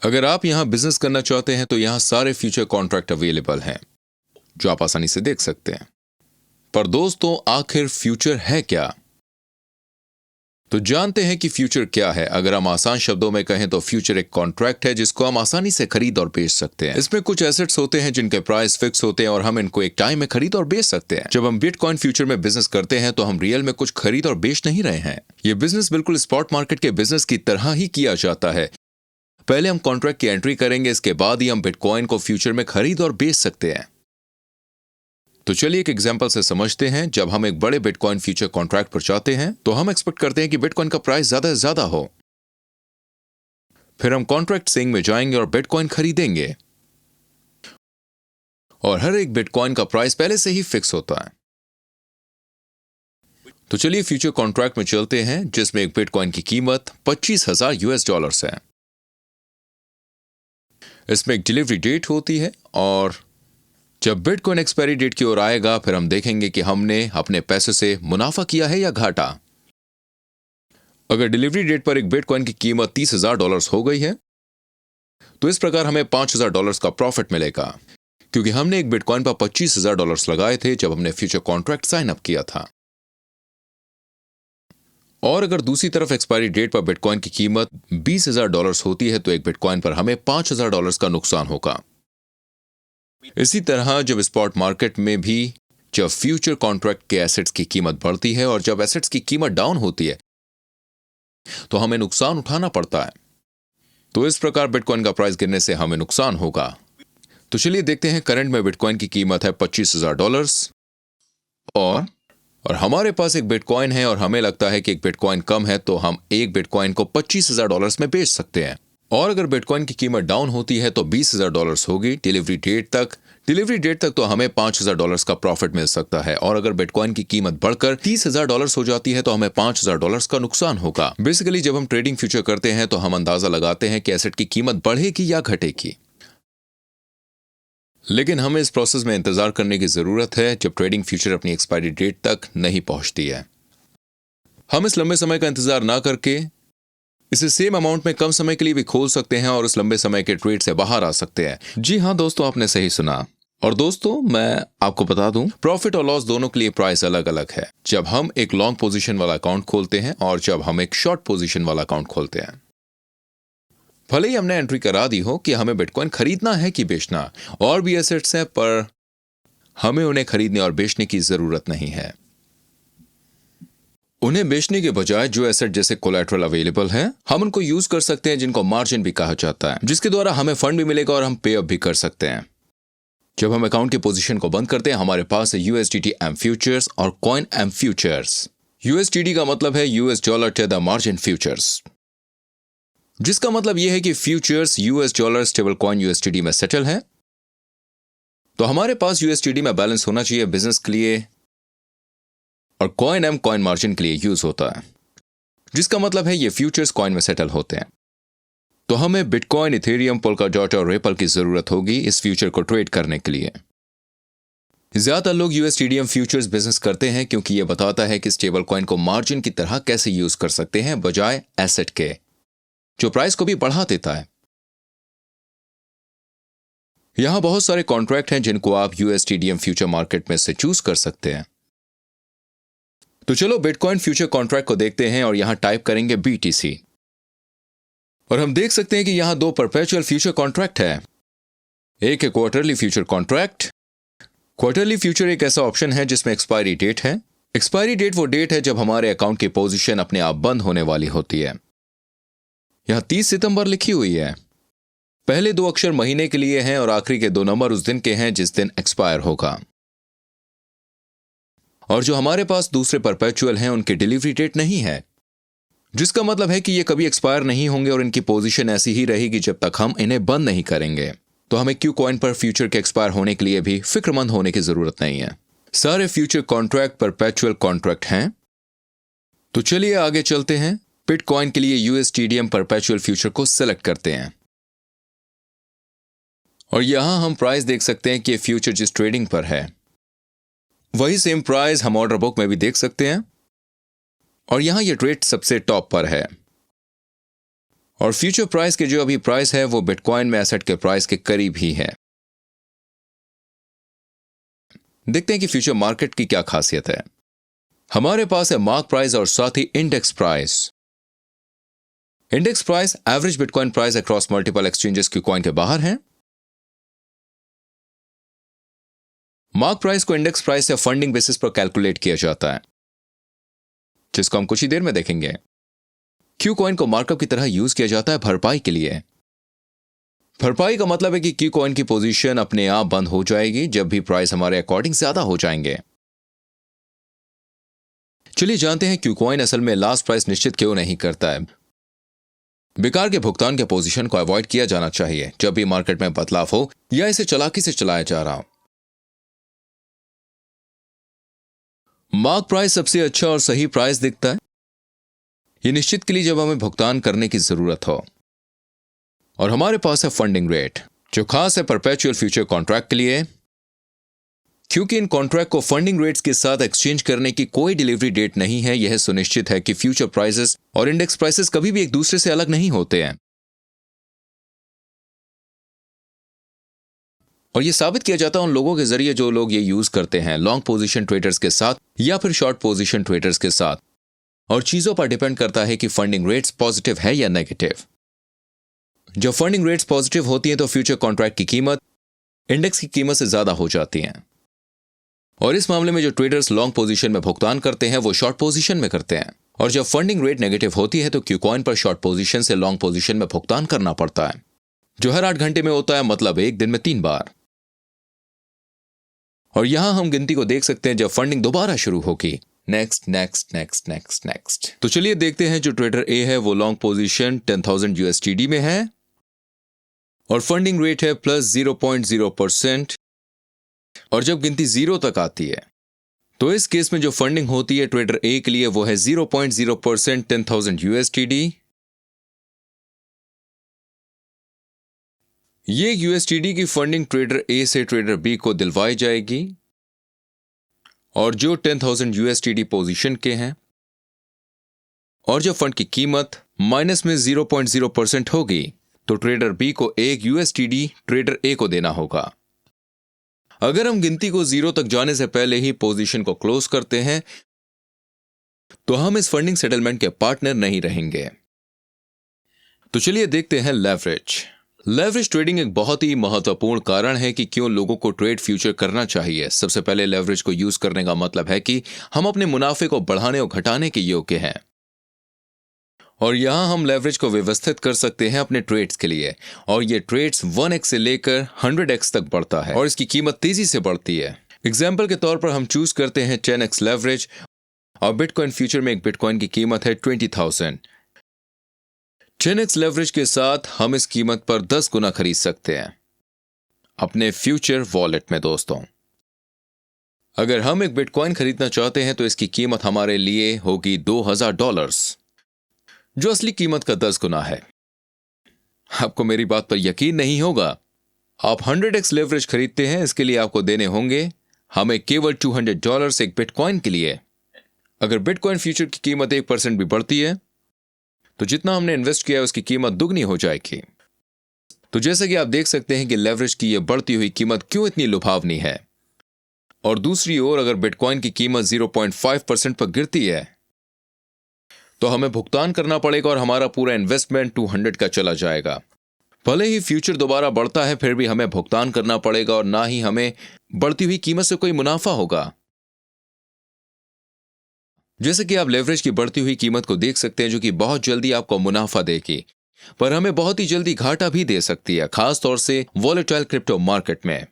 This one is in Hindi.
अगर आप यहां बिजनेस करना चाहते हैं तो यहां सारे फ्यूचर कॉन्ट्रैक्ट अवेलेबल हैं जो आप आसानी से देख सकते हैं। पर दोस्तों, आखिर फ्यूचर है क्या? तो जानते हैं कि फ्यूचर क्या है। अगर हम आसान शब्दों में कहें तो फ्यूचर एक कॉन्ट्रैक्ट है जिसको हम आसानी से खरीद और बेच सकते हैं। इसमें कुछ एसेट्स होते हैं जिनके प्राइस फिक्स होते हैं और हम इनको एक टाइम में खरीद और बेच सकते हैं। जब हम बिटकॉइन फ्यूचर में बिजनेस करते हैं तो हम रियल में कुछ खरीद और बेच नहीं रहे हैं। ये बिजनेस बिल्कुल स्पॉट मार्केट के बिजनेस की तरह ही किया जाता है। पहले हम कॉन्ट्रैक्ट की एंट्री करेंगे, इसके बाद ही हम बिटकॉइन को फ्यूचर में खरीद और बेच सकते हैं। तो चलिए एक एग्जांपल से समझते हैं। जब हम एक बड़े बिटकॉइन फ्यूचर कॉन्ट्रैक्ट पर जाते हैं तो हम एक्सपेक्ट करते हैं कि बिटकॉइन का प्राइस ज्यादा से ज्यादा हो। फिर हम कॉन्ट्रैक्ट सेइंग में जाएंगे और बिटकॉइन खरीदेंगे और हर एक बिटकॉइन का प्राइस पहले से ही फिक्स होता है। तो चलिए फ्यूचर कॉन्ट्रैक्ट में चलते हैं जिसमें एक बिटकॉइन की कीमत $25,000 है। इसमें एक डिलीवरी डेट होती है और जब बिटकॉइन एक्सपायरी डेट की ओर आएगा फिर हम देखेंगे कि हमने अपने पैसे से मुनाफा किया है या घाटा। अगर डिलीवरी डेट पर एक बिटकॉइन की कीमत $30,000 हो गई है तो इस प्रकार हमें $5,000 का प्रॉफिट मिलेगा, क्योंकि हमने एक बिटकॉइन पर $25,000 लगाए थे जब हमने फ्यूचर कॉन्ट्रैक्ट साइन अप किया था। और अगर दूसरी तरफ एक्सपायरी डेट पर बिटकॉइन की कीमत $20,000 होती है तो एक बिटकॉइन पर हमें $5,000 का नुकसान होगा। इसी तरह जब स्पॉट मार्केट में भी जब फ्यूचर कॉन्ट्रैक्ट के एसेट्स की कीमत बढ़ती है और जब एसेट्स की कीमत डाउन होती है तो हमें नुकसान उठाना पड़ता है। तो इस प्रकार बिटकॉइन का प्राइस गिरने से हमें नुकसान होगा। तो चलिए देखते हैं, करंट में बिटकॉइन की कीमत है $25,000 और हमारे पास एक बिटकॉइन है और हमें लगता है कि एक बिटकॉइन कम है तो हम एक बिटकॉइन को $25,000 में बेच सकते हैं। और अगर बिटकॉइन की कीमत डाउन होती है तो $20,000 होगी डिलीवरी डेट तक तो हमें $5,000 का प्रॉफिट मिल सकता है। और अगर बिटकॉइन की कीमत बढ़कर $30,000 हो जाती है तो हमें $5,000 का नुकसान होगा। बेसिकली जब हम ट्रेडिंग फ्यूचर करते हैं तो हम अंदाजा लगाते हैं कि एसेट की कीमत बढ़ेगी या घटेगी, लेकिन हमें इस प्रोसेस में इंतजार करने की जरूरत है जब ट्रेडिंग फ्यूचर अपनी एक्सपायरी डेट तक नहीं पहुंचती है। हम इस लंबे समय का इंतजार ना करके इसे सेम अमाउंट में कम समय के लिए भी खोल सकते हैं और इस लंबे समय के ट्रेड से बाहर आ सकते हैं। जी हाँ दोस्तों, आपने सही सुना। और दोस्तों, मैं आपको बता दूं, प्रॉफिट और लॉस दोनों के लिए प्राइस अलग अलग है जब हम एक लॉन्ग पोजीशन वाला अकाउंट खोलते हैं और जब हम एक शॉर्ट पोजीशन वाला अकाउंट खोलते हैं। भले ही हमने एंट्री करा दी हो कि हमें बिटकॉइन खरीदना है कि बेचना, और भी एसेट्स हैं पर हमें उन्हें खरीदने और बेचने की जरूरत नहीं है। उन्हें बेचने के बजाय जो एसेट जैसे कोलैटरल अवेलेबल है हम उनको यूज कर सकते हैं, जिनको मार्जिन भी कहा जाता है, जिसके द्वारा हमें फंड भी मिलेगा और हम पे अप भी कर सकते हैं। जब हम अकाउंट की पोजीशन को बंद करते हैं हमारे पास है USDT M फ्यूचर्स और कॉइन M फ्यूचर्स। USDT का मतलब है US dollar tether margin futures, जिसका मतलब यह है कि futures US dollar stable coin USDT में सेटल है। तो हमारे पास USDT में बैलेंस होना चाहिए बिजनेस के लिए, और कॉइन M कॉइन मार्जिन के लिए यूज होता है, जिसका मतलब है ये फ्यूचर्स कॉइन में सेटल होते हैं। तो हमें बिटकॉइन, इथेरियम, पोल्काडॉट और रिपल की जरूरत होगी इस फ्यूचर को ट्रेड करने के लिए। ज्यादातर लोग USDT फ्यूचर्स बिजनेस करते हैं क्योंकि यह बताता है कि स्टेबल कॉइन को मार्जिन की तरह कैसे यूज कर सकते हैं बजाय एसेट के, जो प्राइस को भी बढ़ा देता है। यहां बहुत सारे कॉन्ट्रैक्ट हैं जिनको आप USDT फ्यूचर मार्केट में से चूज कर सकते हैं। तो चलो बिटकॉइन फ्यूचर कॉन्ट्रैक्ट को देखते हैं और यहां टाइप करेंगे BTC, और हम देख सकते हैं कि यहां दो परपेचुअल फ्यूचर कॉन्ट्रैक्ट है। एक है quarterly future contract. Quarterly future एक ऐसा ऑप्शन है जिसमें एक्सपायरी डेट है। एक्सपायरी डेट वो डेट है जब हमारे अकाउंट की पोजीशन अपने आप बंद होने वाली होती है। यहां 30 सितंबर लिखी हुई है। पहले दो अक्षर महीने के लिए हैं और आखिरी के दो नंबर उस दिन के हैं जिस दिन एक्सपायर होगा। और जो हमारे पास दूसरे परपेचुअल हैं उनकी डिलीवरी डेट नहीं है, जिसका मतलब है कि ये कभी एक्सपायर नहीं होंगे और इनकी पोजीशन ऐसी ही रहेगी जब तक हम इन्हें बंद नहीं करेंगे। तो हमें क्यू कॉइन पर फ्यूचर के एक्सपायर होने के लिए भी फिक्रमंद होने की जरूरत नहीं है। सारे फ्यूचर कॉन्ट्रैक्ट परपेचुअल कॉन्ट्रैक्ट हैं। तो चलिए आगे चलते हैं। बिटकॉइन के लिए USDT परपेचुअल फ्यूचर को सिलेक्ट करते हैं और यहां हम प्राइस देख सकते हैं कि फ्यूचर जिस ट्रेडिंग पर है वही सेम प्राइस हम ऑर्डर बुक में भी देख सकते हैं, और यहां यह ट्रेड सबसे टॉप पर है। और फ्यूचर प्राइस के जो अभी प्राइस है वो बिटकॉइन में एसेट के प्राइस के करीब ही है। देखते हैं कि फ्यूचर मार्केट की क्या खासियत है। हमारे पास है मार्क प्राइस और साथ ही index price. Index price average bitcoin price across multiple exchanges KuCoin के बाहर है। मार्क प्राइस को इंडेक्स प्राइस या फंडिंग बेसिस पर कैलकुलेट किया जाता है, जिसको हम कुछ ही देर में देखेंगे। क्यूकॉइन को मार्कअप की तरह यूज किया जाता है भरपाई के लिए। भरपाई का मतलब है कि क्यूकॉइन की पोजीशन अपने आप बंद हो जाएगी जब भी प्राइस हमारे अकॉर्डिंग ज्यादा हो जाएंगे। चलिए जानते हैं क्यूकॉइन असल में लास्ट प्राइस निश्चित क्यों नहीं करता है। बेकार के भुगतान के पोजीशन को अवॉइड किया जाना चाहिए जब भी मार्केट में बदलाव हो या इसे चालाकी से चलाया जा रहा हो। मार्क प्राइस सबसे अच्छा और सही प्राइस दिखता है ये निश्चित के लिए जब हमें भुगतान करने की जरूरत हो। और हमारे पास है फंडिंग रेट, जो खास है परपेचुअल फ्यूचर कॉन्ट्रैक्ट के लिए, क्योंकि इन कॉन्ट्रैक्ट को फंडिंग रेट्स के साथ एक्सचेंज करने की कोई डिलीवरी डेट नहीं है। यह सुनिश्चित है कि फ्यूचर प्राइसेस और इंडेक्स प्राइसेस कभी भी एक दूसरे से अलग नहीं होते हैं। और यह साबित किया जाता है उन लोगों के जरिए जो लोग ये यूज करते हैं, लॉन्ग पोजीशन ट्रेडर्स के साथ या फिर शॉर्ट पोजीशन ट्रेडर्स के साथ। और चीजों पर डिपेंड करता है कि फंडिंग रेट्स पॉजिटिव है या नेगेटिव। जब फंडिंग रेट्स पॉजिटिव होती हैं तो फ्यूचर कॉन्ट्रैक्ट की कीमत इंडेक्स की कीमत से ज्यादा हो जाती है। और इस मामले में जो ट्रेडर्स लॉन्ग पोजीशन में भुगतान करते हैं वो शॉर्ट पोजीशन में करते हैं। और जब फंडिंग रेट नेगेटिव होती है तो क्यूकॉइन पर शॉर्ट पोजीशन से लॉन्ग पोजीशन में भुगतान करना पड़ता है, जो हर 8 घंटे में होता है, मतलब एक दिन में 3 बार। और यहां हम गिनती को देख सकते हैं जब फंडिंग दोबारा शुरू होगी। Next next next next next. तो चलिए देखते हैं जो ट्रेडर ए है वो लॉन्ग पोजीशन 10,000 USDT में है और फंडिंग रेट है +0.0%। और जब गिनती 0 तक आती है तो इस केस में जो फंडिंग होती है ट्रेडर ए के लिए वो है 0.0% 10,000 USDT। ये USDT की फंडिंग ट्रेडर ए से ट्रेडर बी को दिलवाई जाएगी और जो 10,000 USDT पोजीशन के हैं। और जब फंड की कीमत माइनस में 0.0% होगी तो ट्रेडर बी को 1 USDT ट्रेडर ए को देना होगा। अगर हम गिनती को 0 तक जाने से पहले ही पोजीशन को क्लोज करते हैं तो हम इस फंडिंग सेटलमेंट के पार्टनर नहीं रहेंगे। तो चलिए देखते हैं लेवरेज। लेवरेज ट्रेडिंग एक बहुत ही महत्वपूर्ण कारण है कि क्यों लोगों को ट्रेड फ्यूचर करना चाहिए। सबसे पहले लेवरेज को यूज करने का मतलब है कि हम अपने मुनाफे को बढ़ाने और घटाने के योग्य हैं। और यहां हम लेवरेज को व्यवस्थित कर सकते हैं अपने ट्रेड्स के लिए। और ये ट्रेड्स 1x से लेकर 100x तक बढ़ता है और इसकी कीमत तेजी से बढ़ती है। एग्जाम्पल के तौर पर हम चूज करते हैं 10x लेवरेज और बिटकॉइन फ्यूचर में एक बिटकॉइन की कीमत है 20,000। 10x लेवरेज के साथ हम इस कीमत पर 10 गुना खरीद सकते हैं अपने फ्यूचर वॉलेट में। दोस्तों, अगर हम एक बिटकॉइन खरीदना चाहते हैं तो इसकी कीमत हमारे लिए होगी $2,000, जो असली कीमत का 10 गुना है। आपको मेरी बात पर यकीन नहीं होगा। आप 100x लेवरेज खरीदते हैं, इसके लिए आपको देने होंगे हमें केवल $200 एक बिटकॉइन के लिए। अगर बिटकॉइन फ्यूचर की कीमत 1% भी बढ़ती है तो जितना हमने इन्वेस्ट किया है उसकी कीमत दुगनी हो जाएगी। तो जैसे कि आप देख सकते हैं कि लेवरेज की यह बढ़ती हुई कीमत क्यों इतनी लुभावनी है। और दूसरी ओर अगर बिटकॉइन की कीमत 0.5% पर गिरती है तो हमें भुगतान करना पड़ेगा और हमारा पूरा इन्वेस्टमेंट 200 का चला जाएगा। भले ही फ्यूचर दोबारा बढ़ता है फिर भी हमें भुगतान करना पड़ेगा और ना ही हमें बढ़ती हुई कीमत से कोई मुनाफा होगा। जैसे कि आप लेवरेज की बढ़ती हुई कीमत को देख सकते हैं, जो कि बहुत जल्दी आपको मुनाफा देगी पर हमें बहुत ही जल्दी घाटा भी दे सकती है, खास तौर से वॉलेटाइल क्रिप्टो मार्केट में।